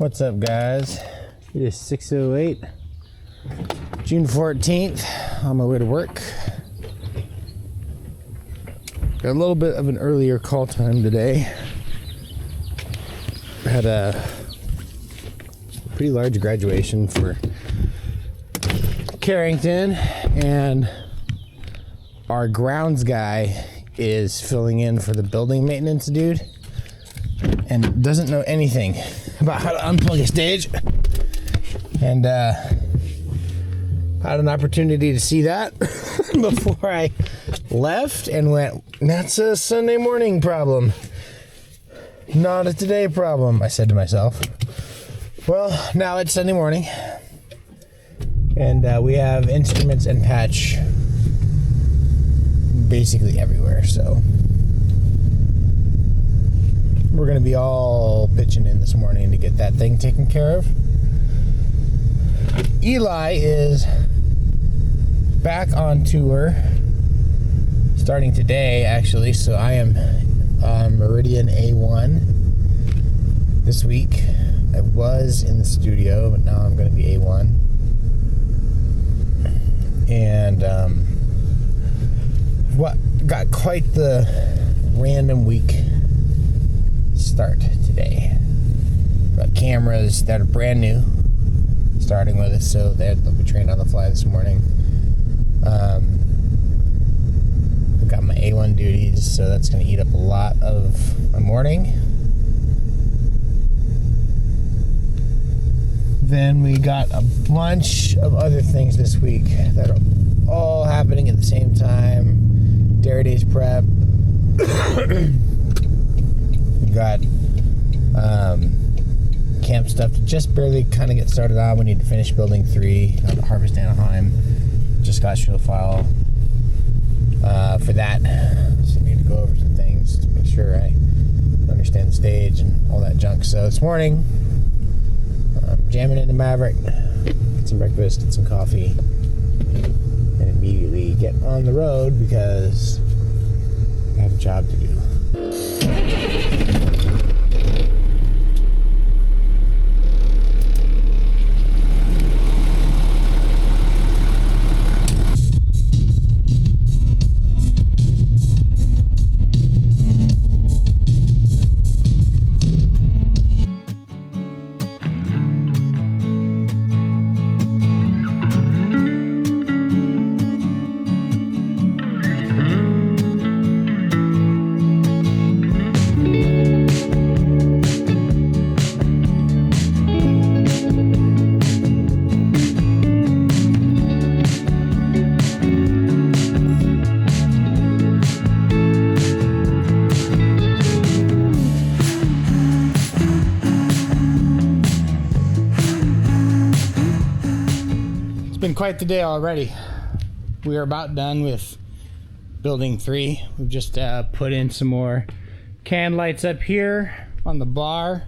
What's up, guys? It is 6:08, June 14th, on my way to work. Got a little bit of an earlier call time today. I had a pretty large graduation for Carrington, and our grounds guy is filling in for the building maintenance dude and doesn't know anything about how to unplug a stage, and had an opportunity to see that before I left and went, that's a Sunday morning problem, not a today problem, I said to myself. Well, now it's Sunday morning, and we have instruments and patch basically everywhere, so we're going to be all pitching in this morning to get that thing taken care of. Eli is back on tour starting today, actually, so I am Meridian A1 this week. I was in the studio, but now I'm going to be A1. And what got quite the random week start today. Got cameras that are brand new starting with us, so they'll be trained on the fly this morning. I've got my A1 duties, so that's going to eat up a lot of my morning. Then we got a bunch of other things this week that are all happening at the same time. Dairy Days prep. We got camp stuff to just barely kind of get started on. We need to finish building 3 on Harvest Anaheim. Just got show file for that. So I need to go over some things to make sure I understand the stage and all that junk. So this morning, I'm jamming into Maverick, get some breakfast, get some coffee, and immediately get on the road because I have a job to do. Been quite the day already. We are about done with building 3. We've just put in some more can lights up here on the bar.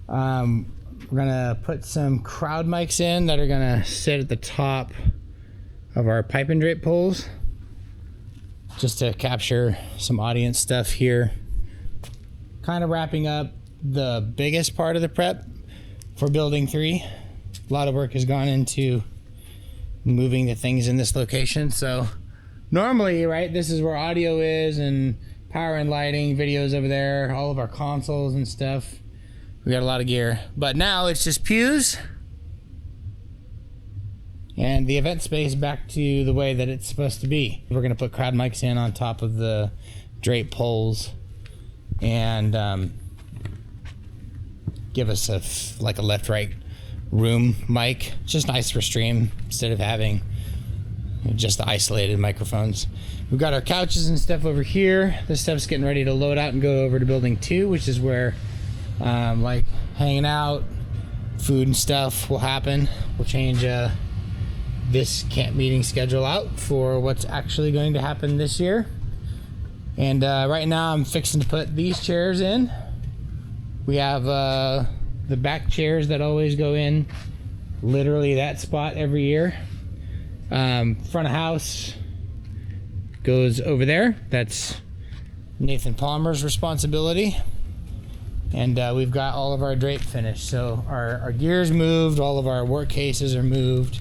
We're gonna put some crowd mics in that are gonna sit at the top of our pipe and drape poles just to capture some audience stuff here. Kind of wrapping up the biggest part of the prep for building 3. A lot of work has gone into moving the things in this location. So normally, right, this is where audio is and power and lighting, videos over there, all of our consoles and stuff. We got a lot of gear. But now it's just pews and the event space back to the way that it's supposed to be. We're going to put crowd mics in on top of the drape poles and give us a left-right room mic. It's just nice for stream instead of having just the isolated microphones. We've got our couches and stuff over here. This stuff's getting ready to load out and go over to building 2, which is where like hanging out, food and stuff will happen. We'll change this camp meeting schedule out for what's actually going to happen this year. And right now I'm fixing to put these chairs in. We have the back chairs that always go in literally that spot every year. Front of house goes over there. That's Nathan Palmer's responsibility. And we've got all of our drape finished. So our gear's moved, all of our work cases are moved.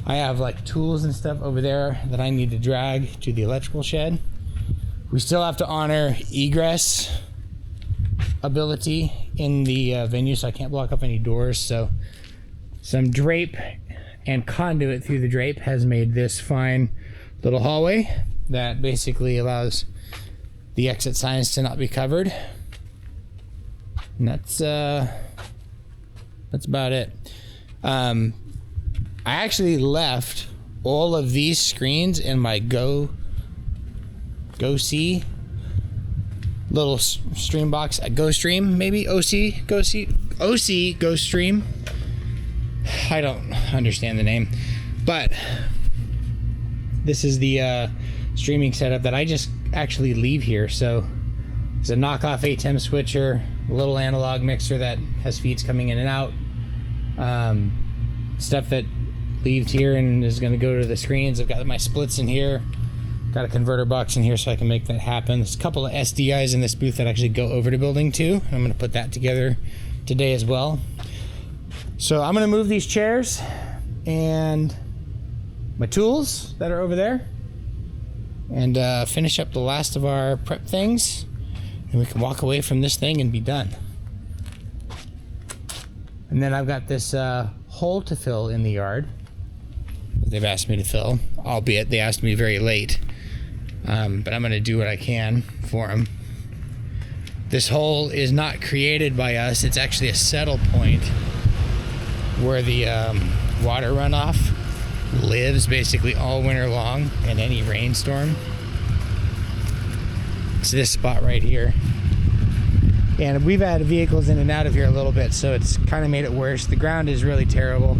I have like tools and stuff over there that I need to drag to the electrical shed. We still have to honor egress ability in the venue, so I can't block up any doors. So some drape and conduit through the drape has made this fine little hallway that basically allows the exit signs to not be covered. And that's about it. I actually left all of these screens in my Go See little stream box at Go Stream, maybe OC Go Stream. I don't understand the name, but this is the streaming setup that I just actually leave here. So it's a knockoff ATEM switcher, a little analog mixer that has feeds coming in and out, stuff that leaves here and is going to go to the screens. I've got my splits in here, got a converter box in here so I can make that happen. There's a couple of SDIs in this booth that actually go over to building 2. I'm going to put that together today as well. So I'm going to move these chairs and my tools that are over there and finish up the last of our prep things, and we can walk away from this thing and be done. And then I've got this hole to fill in the yard that they've asked me to fill, albeit they asked me very late, but I'm going to do what I can for them. This hole is not created by us. It's actually a settle point where the water runoff lives basically all winter long in any rainstorm. It's this spot right here. And we've had vehicles in and out of here a little bit, so it's kind of made it worse. The ground is really terrible.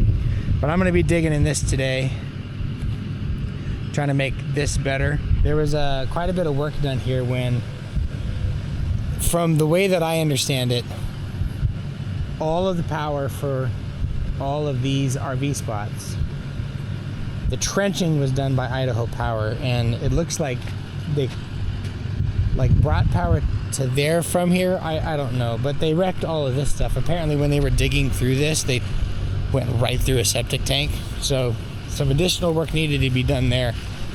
But I'm going to be digging in this today, trying to make this better. There was quite a bit of work done here when, from the way that I understand it, all of the power for all of these RV spots, the trenching was done by Idaho Power, and it looks like they brought power to there from here. I don't know, but they wrecked all of this stuff. Apparently when they were digging through this, they went right through a septic tank, so some additional work needed to be done there.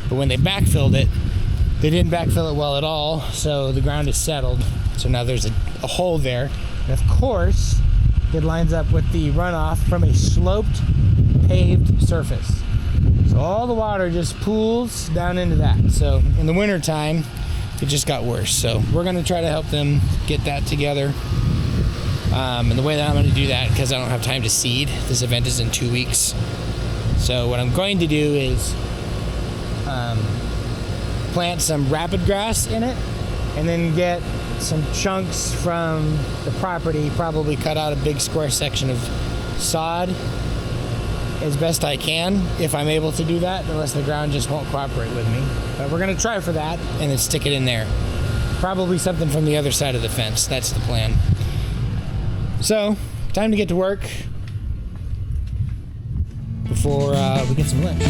But when they backfilled it, they didn't backfill it well at all, so the ground is settled. So now there's a hole there, and of course it lines up with the runoff from a sloped paved surface, so all the water just pools down into that. So in the winter time it just got worse, so we're going to try to help them get that together. And the way that I'm going to do that, because I don't have time to seed, this event is in 2 weeks, so what I'm going to do is plant some rapid grass in it, and then get some chunks from the property, probably cut out a big square section of sod as best I can, if I'm able to do that, unless the ground just won't cooperate with me. But we're going to try for that and then stick it in there. Probably something from the other side of the fence. That's the plan. So, time to get to work before we get some lunch.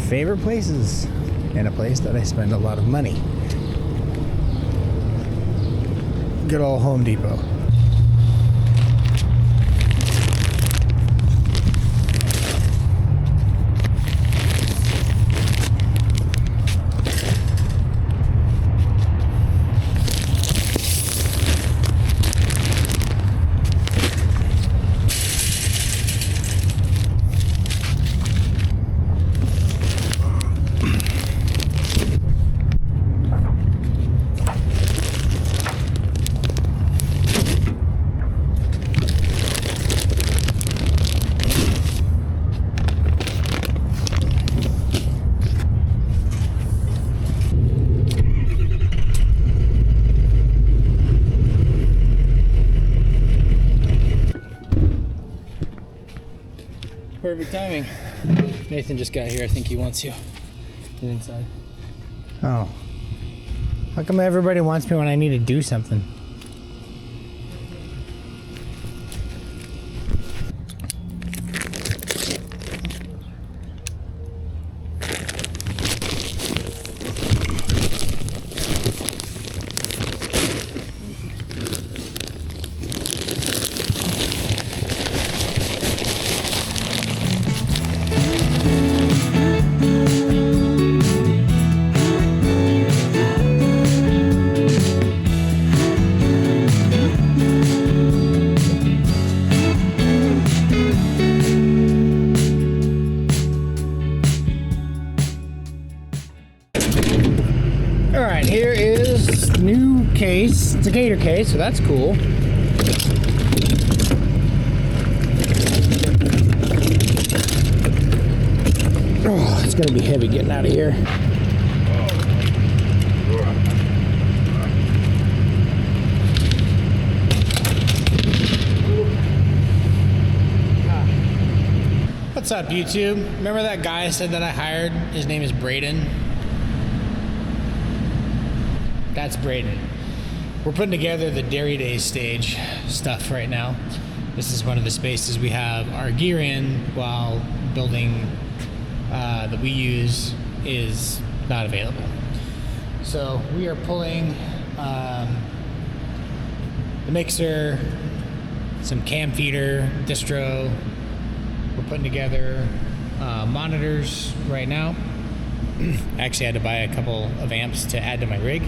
Favorite places, and a place that I spend a lot of money. Good old Home Depot. Perfect timing. Nathan just got here. I think he wants you. Get inside. Oh. How come everybody wants me when I need to do something? Alright, here is the new case. It's a gator case, so that's cool. Oh, it's gonna be heavy getting out of here. What's up, YouTube? Remember that guy I said that I hired? His name is Braden. That's Braden. We're putting together the Dairy Days stage stuff right now. This is one of the spaces we have our gear in while building that we use is not available. So we are pulling the mixer, some cam feeder, distro. We're putting together monitors right now. I actually had to buy a couple of amps to add to my rig.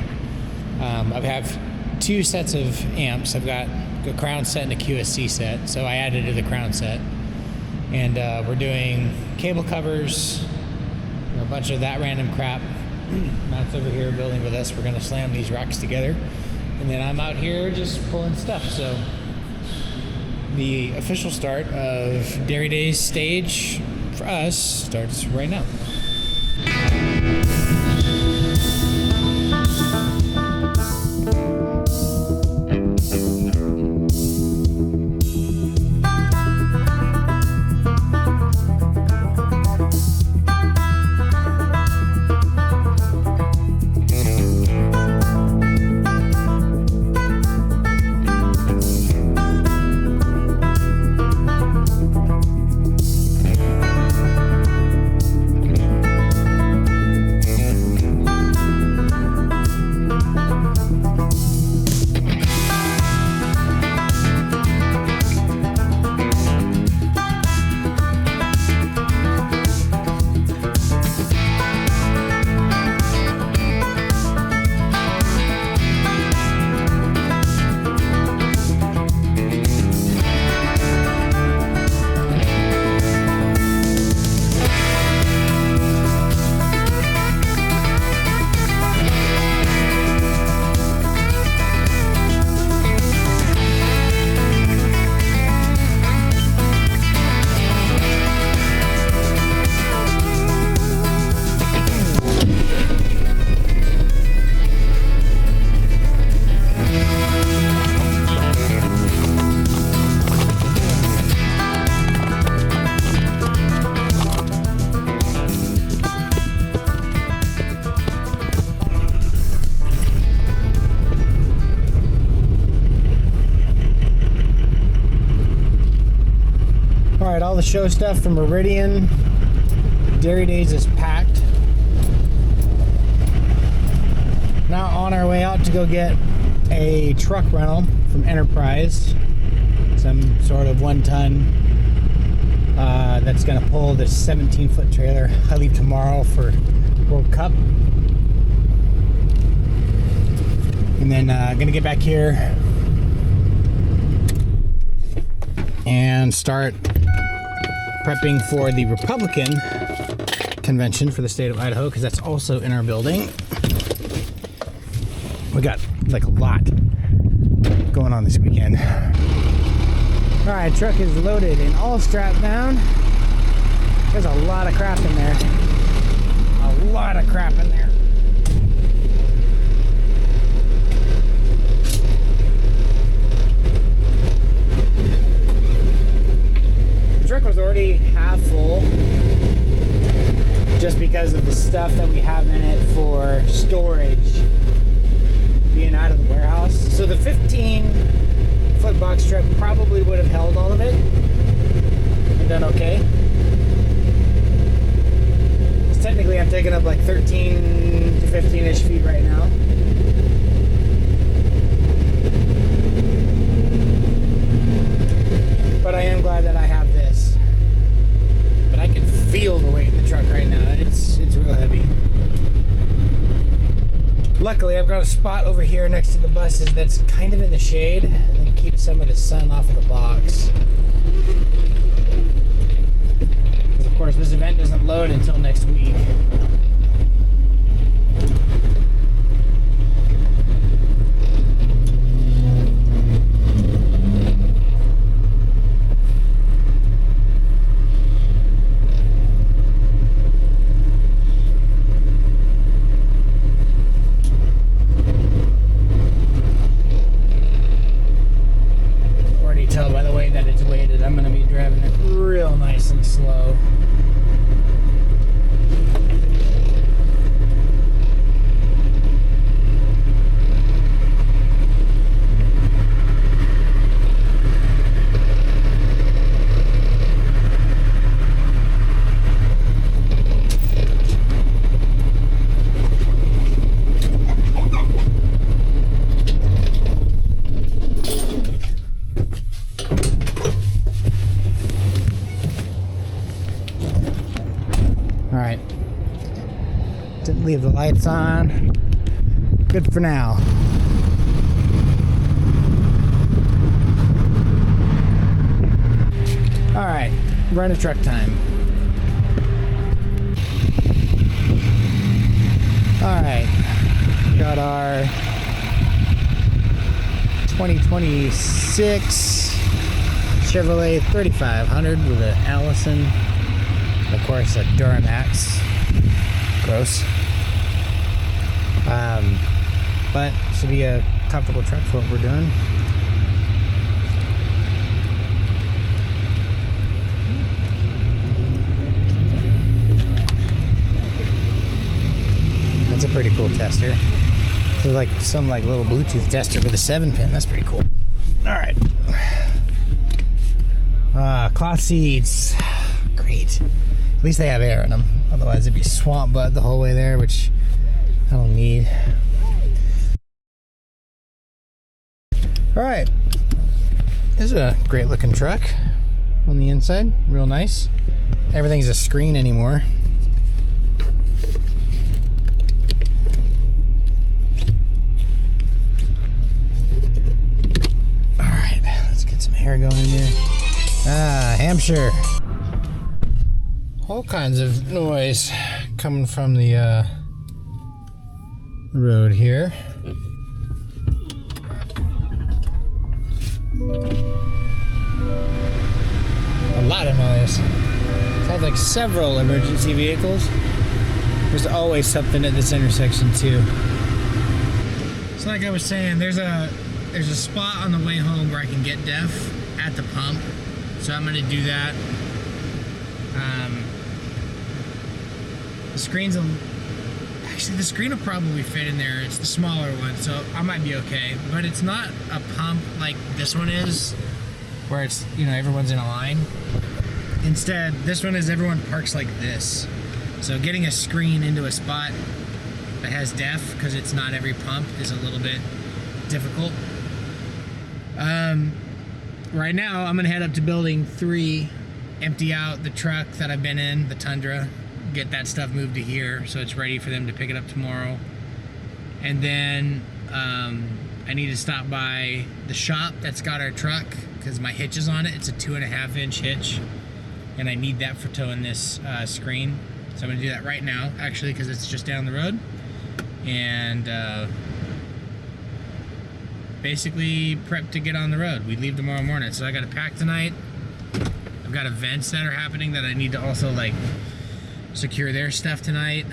I have two sets of amps. I've got a crown set and a QSC set, so I added to the crown set. And we're doing cable covers, a bunch of that random crap. Matt's over here building with us. We're gonna slam these racks together. And then I'm out here just pulling stuff. So the official start of Dairy Days stage for us starts right now. Alright, all the show stuff from Meridian. Dairy Days is packed. Now on our way out to go get a truck rental from Enterprise. Some sort of 1 ton that's going to pull this 17-foot trailer. I leave tomorrow for World Cup. And then going to get back here and start prepping for the Republican convention for the state of Idaho, because that's also in our building. We got like a lot going on this weekend. All right, truck is loaded and all strapped down. There's a lot of crap in there. A lot of crap in there. The truck was already half full the 15-foot box truck probably would have held all of it and done okay. So technically I'm taking up like 13 to 15-ish feet right now. But I am glad that I have this. But I can feel the weight in the truck right now. It's real heavy. Luckily, I've got a spot over here next to the buses that's kind of in the shade and keeps some of the sun off of the box. Because of course, this event doesn't load until next week. Tell by the way that it's weighted, I'm going to be driving it real nice and slow. Alright, didn't leave the lights on, good for now. Alright, run a truck time. Alright, got our 2026 Chevrolet 3500 with an Allison. Of course, a Duramax. Gross. But should be a comfortable truck for what we're doing. That's a pretty cool tester. It's like some little Bluetooth tester with a 7-pin. That's pretty cool. All right. Cloth seats. Great. At least they have air in them. Otherwise, it'd be swamp butt the whole way there, which I don't need. All right. This is a great looking truck on the inside. Real nice. Everything's a screen anymore. All right. Let's get some air going in here. Hampshire. All kinds of noise coming from the road here. A lot of noise. Sounds like several emergency vehicles. There's always something at this intersection too. So like I was saying, there's a spot on the way home where I can get deaf at the pump. So I'm gonna do that. The screen's actually, the screen will probably fit in there. It's the smaller one, so I might be okay. But it's not a pump like this one is, where it's, everyone's in a line. Instead, this one is everyone parks like this. So getting a screen into a spot that has deaf, because it's not every pump, is a little bit difficult. Right now, I'm gonna head up to building 3, empty out the truck that I've been in, the Tundra, get that stuff moved to here so it's ready for them to pick it up tomorrow. And then I need to stop by the shop that's got our truck because my hitch is on it. It's a 2.5-inch hitch and I need that for towing this screen. So I'm gonna do that right now, actually, because it's just down the road. And basically prep to get on the road. We leave tomorrow morning, so I gotta pack tonight. I've got events that are happening that I need to also secure their stuff tonight,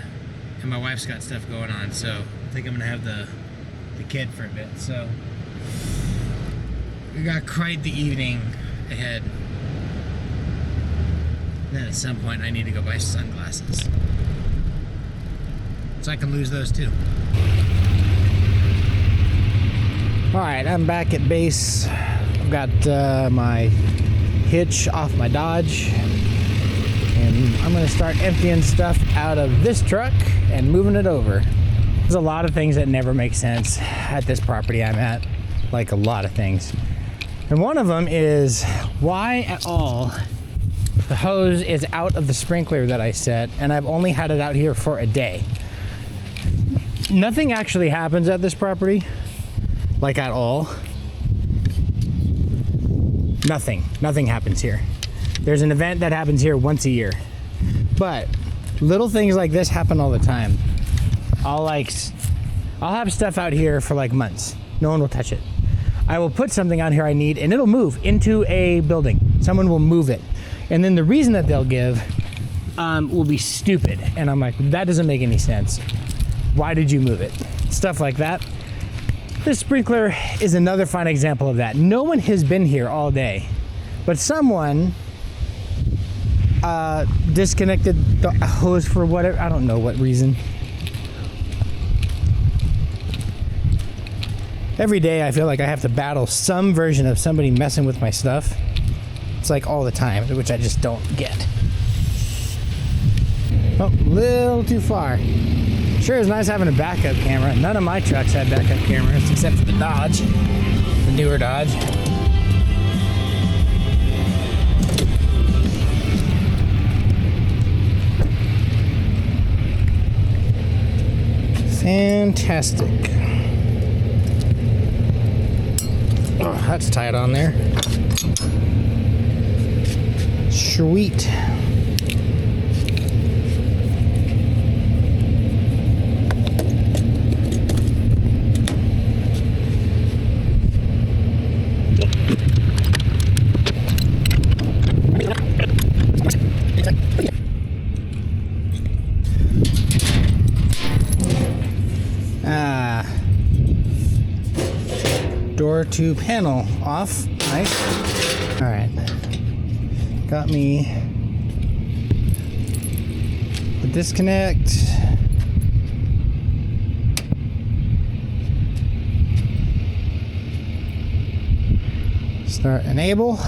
and my wife's got stuff going on, so I think I'm gonna have the kid for a bit. So we got quite the evening ahead. And then at some point I need to go buy sunglasses so I can lose those too. All right, Alright, I'm back at base. I've got my hitch off my Dodge. And I'm going to start emptying stuff out of this truck and moving it over. There's a lot of things that never make sense at this property I'm at. Like a lot of things. And one of them is why at all the hose is out of the sprinkler that I set, and I've only had it out here for a day. Nothing actually happens at this property, like at all. Nothing happens here. There's an event that happens here once a year. But little things like this happen all the time. I'll have stuff out here for like months. No one will touch it. I will put something out here I need and it'll move into a building. Someone will move it. And then the reason that they'll give will be stupid. And I'm like, that doesn't make any sense. Why did you move it? Stuff like that. This sprinkler is another fine example of that. No one has been here all day, but someone disconnected the hose for whatever, I don't know what reason. Every day I feel like I have to battle some version of somebody messing with my stuff. It's like all the time, which I just don't get. Oh, a little too far. Sure is nice having a backup camera. None of my trucks had backup cameras except for the Dodge, the newer Dodge. Fantastic. Oh, that's tight on there. Sweet. Door to panel off. Nice. All right. Got me the disconnect. Start enable.